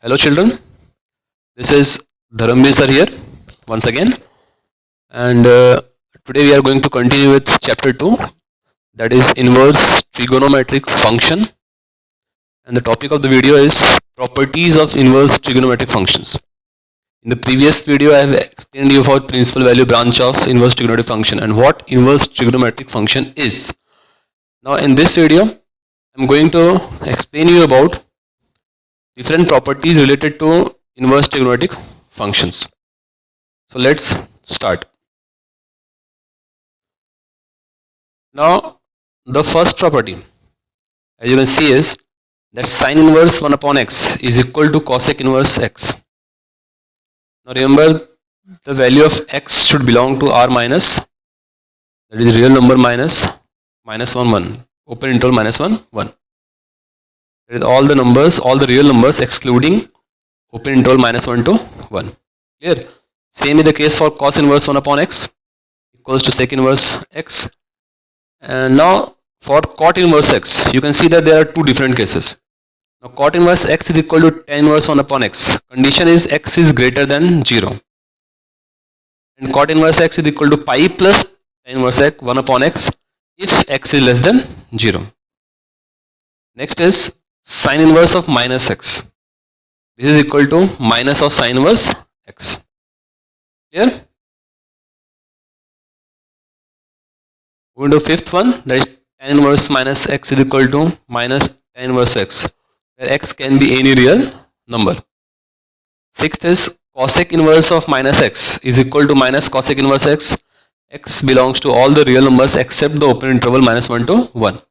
Hello children, this is Dharamveer sir here once again, and today we are going to continue with chapter 2, that is inverse trigonometric function, and the topic of the video is properties of inverse trigonometric functions. In the previous video I have explained you about principal value branch of inverse trigonometric function and what inverse trigonometric function is. Now in this video I am going to explain you about different properties related to inverse trigonometric functions. So let's start. Now the first property, as you can see, is that sine inverse 1 upon x is equal to cosec inverse x. Now remember, the value of x should belong to R minus, that is real number minus 1 1, open interval minus 1 1. That is all the numbers, all the real numbers excluding open interval minus 1 to 1. Clear? Same is the case for cos inverse 1 upon x equals to sec inverse x. And now for cot inverse x, you can see that there are two different cases. Now cot inverse x is equal to tan inverse 1 upon x. Condition is x is greater than 0. And cot inverse x is equal to pi plus tan inverse x 1 upon x if x is less than 0. Next is sine inverse of minus x. This is equal to minus of sine inverse x. Clear? Moving to fifth one, that is tan inverse minus x is equal to minus tan inverse x, where x can be any real number. Sixth is cosec inverse of minus x is equal to minus cosec inverse x. X belongs to all the real numbers except the open interval minus 1 to 1.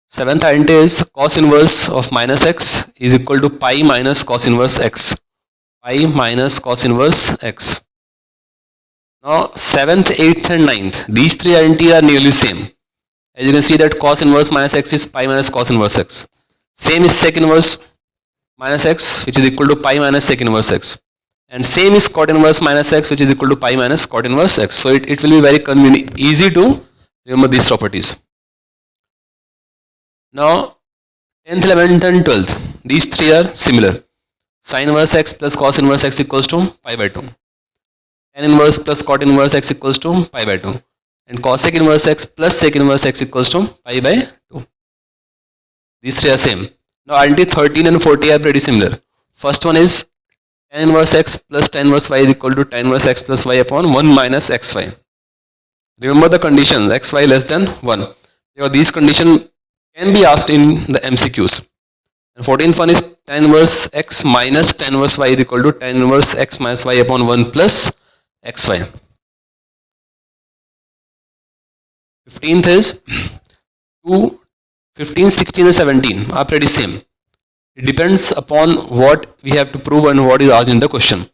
Seventh identity is cos inverse of minus x is equal to pi minus cos inverse x. Pi minus cos inverse x. Now 7th, 8th and 9th, these three identities are nearly same. As you can see that cos inverse minus x is pi minus cos inverse x. Same is sec inverse minus x, which is equal to pi minus sec inverse x. And same is cot inverse minus x, which is equal to pi minus cot inverse x. So it will be very convenient, easy to remember these properties. Now 10th, 11th and 12th, these three are similar. Sin inverse x plus cos inverse x equals to pi by 2. Tan inverse plus cot inverse x equals to pi by 2. And cosec inverse x plus sec inverse x equals to pi by 2. These three are same. Now identity 13 and 40 are pretty similar. First one is tan inverse x plus tan inverse y is equal to tan inverse x plus y upon 1 minus xy. Remember the conditions xy less than 1. Because these conditions can be asked in the MCQs. And 14th one is tan inverse x minus tan inverse y is equal to tan inverse x minus y upon 1 plus xy. 15th is 15, 16 and 17 are pretty same. It depends upon what we have to prove and what is asked in the question.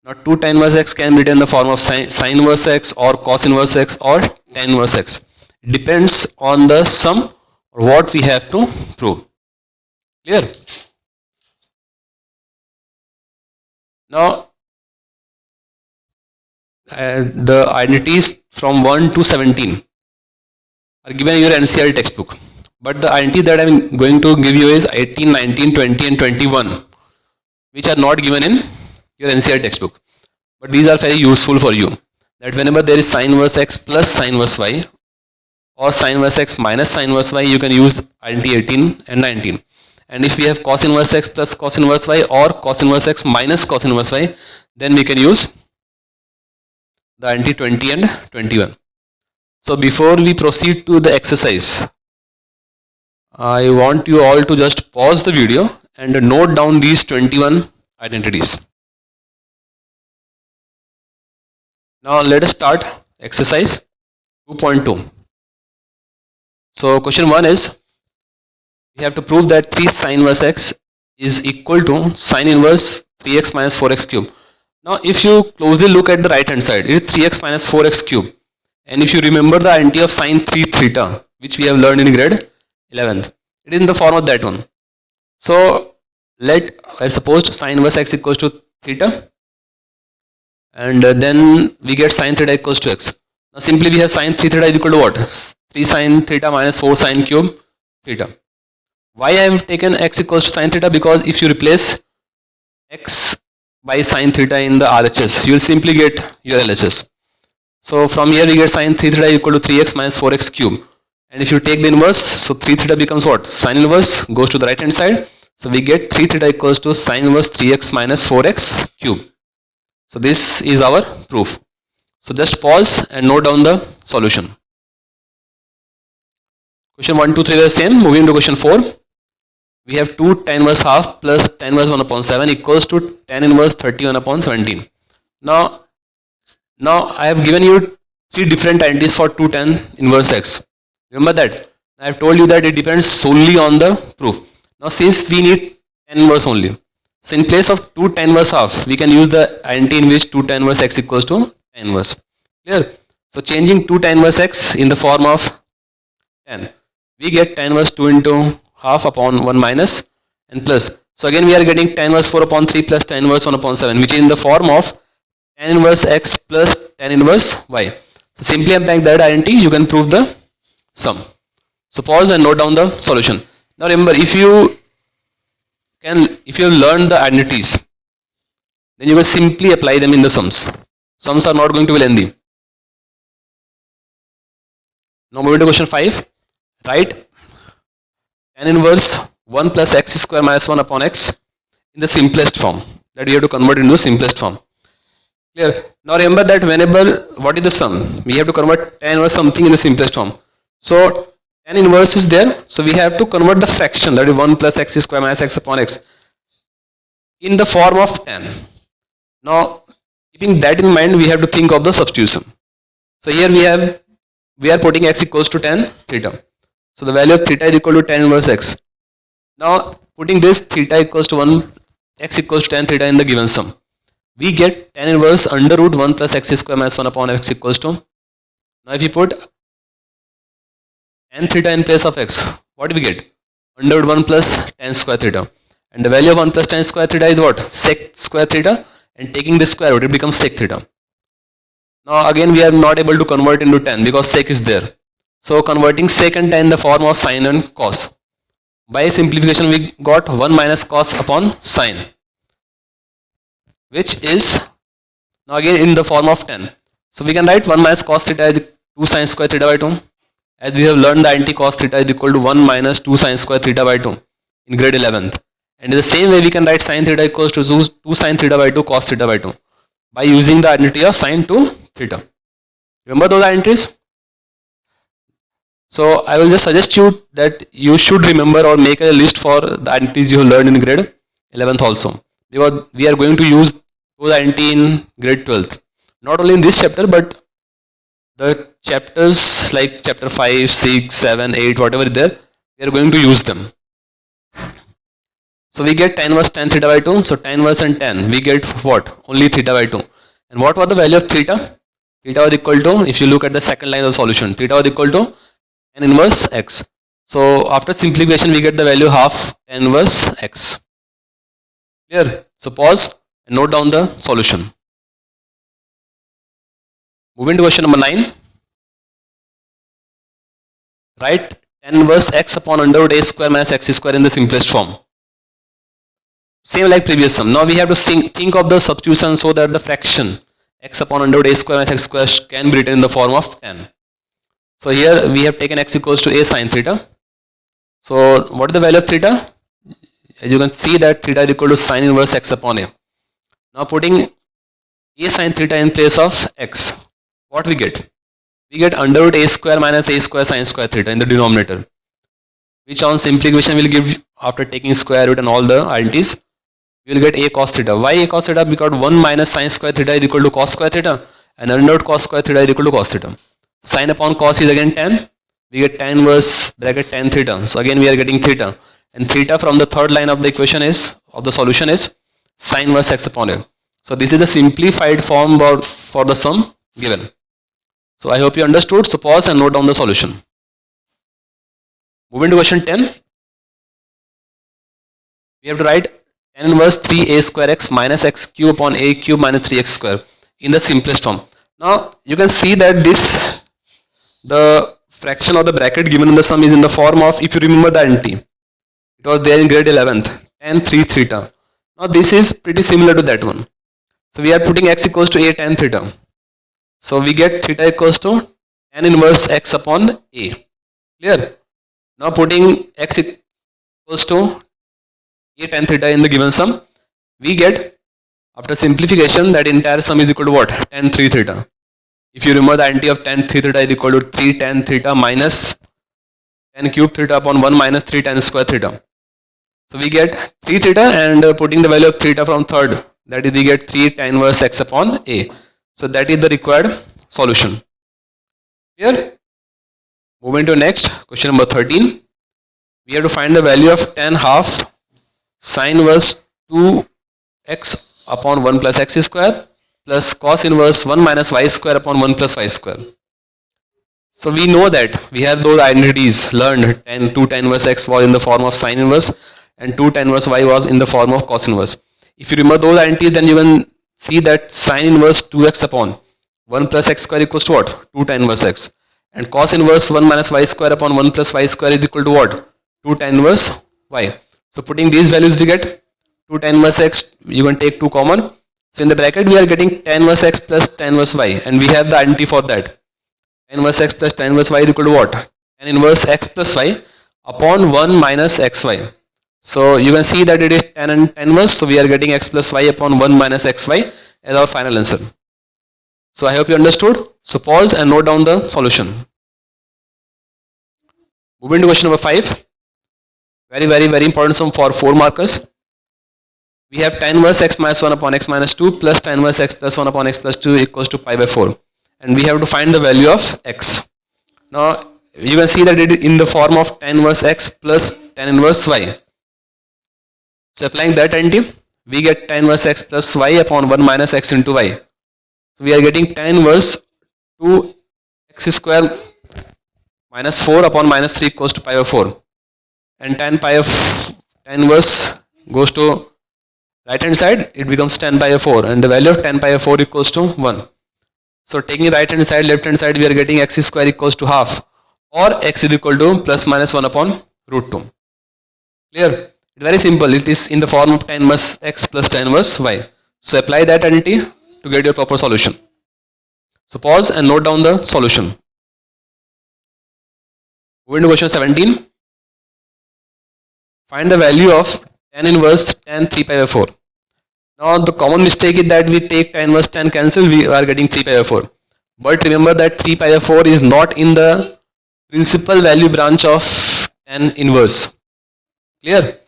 Now 2 tan inverse x can be written in the form of sin inverse x or cos inverse x or tan inverse x. It depends on the sum or what we have to prove. Clear? Now the identities from 1 to 17 are given in your NCERT textbook. But the identity that I am going to give you is 18, 19, 20 and 21, which are not given in your NCERT textbook. But these are very useful for you. That whenever there is sin inverse x plus sin inverse y or sin inverse x minus sin inverse y, you can use identity 18 and 19. And if we have cos inverse x plus cos inverse y or cos inverse x minus cos inverse y, then we can use the identity 20 and 21. So before we proceed to the exercise, I want you all to just pause the video and note down these 21 identities. Now let us start exercise 2.2. So question 1 is, we have to prove that 3 sin inverse x is equal to sin inverse 3x minus 4x cube. Now if you closely look at the right hand side, it is 3x minus 4x cube. And if you remember the identity of sin 3 theta, which we have learned in grade 11th, it is in the form of that one. So let's suppose sin inverse x equals to theta, and then we get sin theta equals to x. Now simply we have sin 3 theta is equal to what? 3 sin theta minus 4 sin cube theta. Why I have taken x equals to sine theta? Because if you replace x by sine theta in the RHS, you will simply get your LHS. So from here we get sine 3 theta equal to 3x minus 4x cube. And if you take the inverse, so 3 theta becomes what? Sine inverse goes to the right hand side. So we get 3 theta equals to sine inverse 3x minus 4x cube. So this is our proof. So just pause and note down the solution. Question 1, 2, 3 are the same. Moving to question 4. We have 2 tan inverse half plus tan inverse 1 upon 7 equals to tan inverse 31 upon 17. Now I have given you 3 different identities for 2 tan inverse x. Remember that? I have told you that it depends solely on the proof. Now since we need tan inverse only, so in place of 2 tan inverse half, we can use the identity in which 2 tan inverse x equals to tan inverse. Clear? So changing 2 tan inverse x in the form of tan, we get tan inverse 2 into half upon 1 minus and plus. So again we are getting tan inverse 4 upon 3 plus tan inverse 1 upon 7, which is in the form of tan inverse x plus tan inverse y. So simply applying that identity, you can prove the sum. So pause and note down the solution. Now remember, if you have learned the identities, then you will simply apply them in the sums. Sums are not going to be lengthy. Now moving to question 5. Write tan inverse 1 plus x square minus 1 upon x in the simplest form. That we have to convert into the simplest form. Clear? Now remember that whenever, what is the sum? We have to convert tan inverse something in the simplest form. So tan inverse is there. So we have to convert the fraction, that is 1 plus x square minus x upon x, in the form of tan. Now keeping that in mind, we have to think of the substitution. So here we are putting x equals to tan theta. So the value of theta is equal to tan inverse x. Now putting this theta equals to 1, x equals to tan theta in the given sum, we get tan inverse under root 1 plus x square minus 1 upon x equals to. Now if we put tan theta in place of x, what do we get? Under root 1 plus tan square theta. And the value of 1 plus tan square theta is what? Sec square theta. And taking the square root, it becomes sec theta. Now again we are not able to convert into tan because sec is there. So converting sec and tan in the form of sine and cos. By simplification we got 1 minus cos upon sine, which is now again in the form of tan. So we can write 1 minus cos theta is 2 sine square theta by 2. As we have learned, the anti cos theta is equal to 1 minus 2 sine square theta by 2 in grade 11th. And in the same way we can write sine theta equals to 2 sine theta by 2 cos theta by 2 by using the identity of sine to theta. Remember those identities? So I will just suggest you that you should remember or make a list for the identities you have learned in grade 11th also, because we are going to use those identity in grade 12th. Not only in this chapter, but the chapters like chapter 5, 6, 7, 8, whatever is there, we are going to use them. So we get tan inverse tan theta by 2. So tan inverse and tan, we get what? Only theta by 2. And what was the value of theta? Theta was equal to, if you look at the second line of the solution, theta was equal to tan inverse x. So after simplification we get the value half tan inverse x. Clear? So pause and note down the solution. Moving to question number 9. Write tan inverse x upon under root a square minus x square in the simplest form. Same like previous sum. Now we have to think of the substitution so that the fraction x upon under root a square minus x square can be written in the form of tan. So here we have taken x equals to a sine theta. So what is the value of theta? As you can see that theta is equal to sine inverse x upon a. Now putting a sine theta in place of x, what we get? We get under root a square minus a square sine square theta in the denominator, which on simplification will give, after taking square root and all the identities, we will get a cos theta. Why a cos theta? Because 1 minus sine square theta is equal to cos square theta, and under root cos square theta is equal to cos theta. Sine upon cos is again tan. We get tan inverse bracket tan theta. So again we are getting theta, and theta from the third line of the equation is, of the solution, is sine inverse x upon a. So this is the simplified form for the sum given. So I hope you understood. So pause and note down the solution. Moving to question 10. We have to write tan inverse 3a square x minus x cube upon a cube minus 3x square in the simplest form. Now you can see that the fraction or the bracket given in the sum is in the form of, if you remember the identity, was there in grade 11th, tan 3 theta. Now this is pretty similar to that one. So we are putting x equals to a tan theta. So we get theta equals to tan inverse x upon a. Clear? Now putting x equals to a tan theta in the given sum, we get after simplification that entire sum is equal to what? Tan 3 theta. If you remember, the antity of tan 3 theta is equal to 3 tan theta minus tan cube theta upon 1 minus 3 tan square theta. So we get 3 theta, and putting the value of theta from third, that is we get 3 tan inverse x upon a. So that is the required solution. Here, moving to next question number 13. We have to find the value of tan half sin inverse 2x upon 1 plus x square plus cos inverse 1 minus y square upon 1 plus y square. So we know that we have those identities learned. 2 tan inverse x was in the form of sin inverse and 2 tan inverse y was in the form of cos inverse. If you remember those identities, then you can see that sin inverse 2x upon 1 plus x square equals to what? 2 tan inverse x, and cos inverse 1 minus y square upon 1 plus y square is equal to what? 2 tan inverse y. So putting these values, we get 2 tan inverse x, you can take 2 common. So in the bracket we are getting tan inverse x plus tan inverse y, and we have the identity for that. Tan inverse x plus tan inverse y is equal to what? Tan inverse x plus y upon 1 minus xy. So you can see that it is tan and tan inverse, so we are getting x plus y upon 1 minus xy as our final answer. So I hope you understood. So pause and note down the solution. Moving to question number 5. Very important sum for 4 markers. We have tan inverse x minus 1 upon x minus 2 plus tan inverse x plus 1 upon x plus 2 equals to pi by 4. And we have to find the value of x. Now you can see that it is in the form of tan inverse x plus tan inverse y. So applying that identity, we get tan inverse x plus y upon 1 minus x into y. So we are getting tan inverse 2x square minus 4 upon minus 3 equals to pi by 4. And tan inverse goes to right hand side, it becomes tan pi by 4, and the value of tan pi by 4 equals to 1. So taking right hand side, left hand side, we are getting x square equals to half, or x is equal to plus minus 1 upon root 2. Clear? It's very simple. It is in the form of tan inverse x plus tan inverse y. So apply that identity to get your proper solution. So pause and note down the solution. Moving to question 17. Find the value of tan inverse tan 3 pi by 4. Now the common mistake is that we take tan inverse tan cancel, we are getting 3 pi by 4. But remember that 3 pi by 4 is not in the principal value branch of tan inverse. Clear?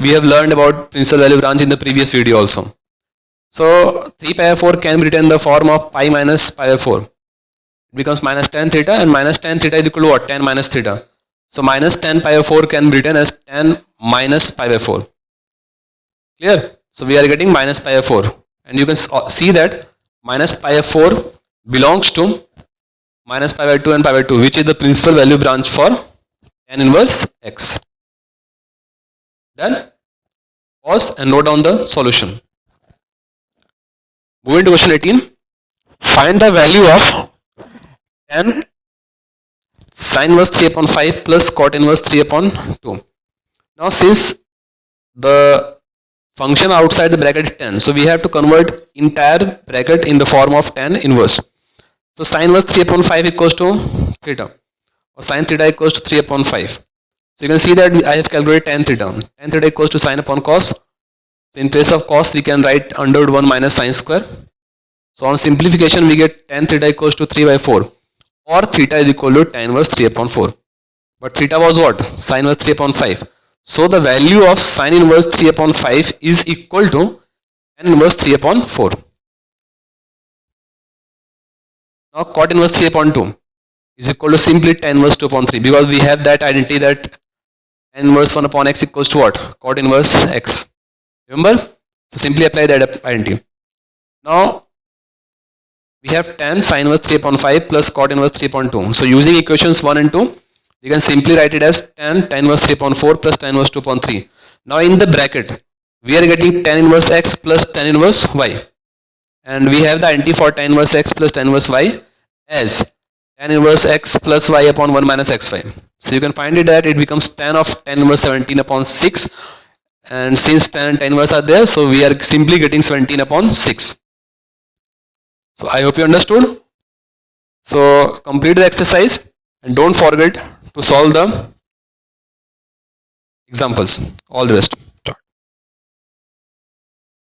We have learned about principal value branch in the previous video also. So 3 pi by 4 can be written in the form of pi minus pi by 4. It becomes minus tan theta, and minus tan theta is equal to what? Tan minus theta. So minus tan pi by 4 can be written as tan minus pi by 4. Clear? So we are getting minus pi by 4, and you can see that minus pi by 4 belongs to minus pi by 2 and pi by 2, which is the principal value branch for tan inverse x. Done? Pause and note down the solution. Moving to question 18. Find the value of tan sin inverse 3 upon 5 plus cot inverse 3 upon 2. Now since the function outside the bracket is tan, so we have to convert entire bracket in the form of tan inverse. So sin inverse 3 upon 5 equals to theta, or sin theta equals to 3 upon 5. So you can see that I have calculated tan theta. Tan theta equals to sin upon cos. So in place of cos, we can write under root 1 minus sin square. So on simplification, we get tan theta equals to 3 by 4, or theta is equal to tan inverse 3 upon 4. But theta was what? Sin inverse 3 upon 5. So the value of sin inverse 3 upon 5 is equal to tan inverse 3 upon 4. Now cot inverse 3 upon 2 is equal to simply tan inverse 2 upon 3, because we have that identity that tan inverse 1 upon x equals to what? Cot inverse x. Remember? So simply apply that identity. Now we have tan sin inverse 3 upon 5 plus cot inverse 3 upon 2. So using equations 1 and 2, we can simply write it as tan inverse 3 upon 4 plus tan inverse 2 upon 3. Now in the bracket, we are getting tan inverse x plus tan inverse y. And we have the identity for tan inverse x plus tan inverse y as tan inverse x plus y upon 1 minus xy. So you can find it that it becomes tan of tan inverse 17 upon 6, and since tan and tan inverse are there, so we are simply getting 17 upon 6. So I hope you understood. So complete the exercise and don't forget to solve the examples. All the best.